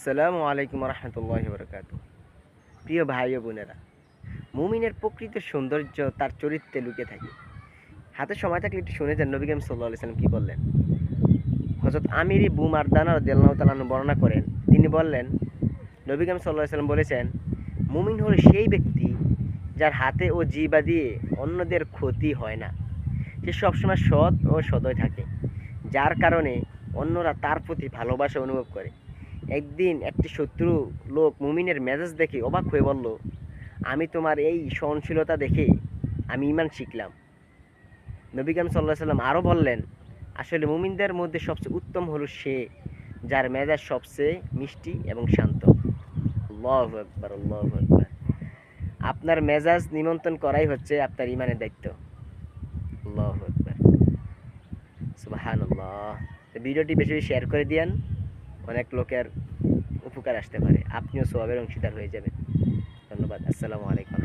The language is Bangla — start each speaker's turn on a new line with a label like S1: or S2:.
S1: আসসালামু আলাইকুম রহমতুল্লাহি বারাকাতুহু। প্রিয় ভাই ও বোনেরা, মুমিনের প্রকৃত সৌন্দর্য তার চরিত্রে লুকিয়ে থাকে। হাতে সময় থাকলে একটু শুনে যান নবী করিম সাল্লাল্লাহু আলাইহি সাল্লাম কি বললেন। হযরত আমির ইবনে মারদানা রাদিয়াল্লাহু তাআলা আনহু বর্ণনা করেন, তিনি বললেন, নবী করিম সাল্লাল্লাহু আলাইহি সাল্লাম বলেছেন, মুমিন হলো সেই ব্যক্তি যার হাতে ও জিহ্বা দিয়ে অন্যদের ক্ষতি হয় না। সে সবসময় সৎ ও সদয় থাকে, যার কারণে অন্যরা তার প্রতি ভালোবাসা অনুভব করে। একদিন একটি শত্রু লোক মুমিনের মেজাজ দেখে অবাক হয়ে বলল, আমি তোমার এই সহনশীলতা দেখে আমি ঈমান শিখলাম। নবী করিম সাল্লাল্লাহু আলাইহি সাল্লাম আরও বললেন, আসলে মুমিনদের মধ্যে সবচেয়ে উত্তম হলো সে যার মেজাজ সবচেয়ে মিষ্টি এবং শান্ত। আল্লাহু আকবার, আল্লাহু আকবার। আপনার মেজাজ নিমন্ত্রণ করাই হচ্ছে আপনার ঈমানের দায়িত্ব। আল্লাহু আকবার, সুবহানাল্লাহ। ভিডিওটি বেশি বেশি শেয়ার করে দিয়েন, অনেক লোকের উপকার আসতে পারে, আপনিও সওয়াবের অংশীদার হয়ে যাবেন। ধন্যবাদ। আসসালামু আলাইকুম।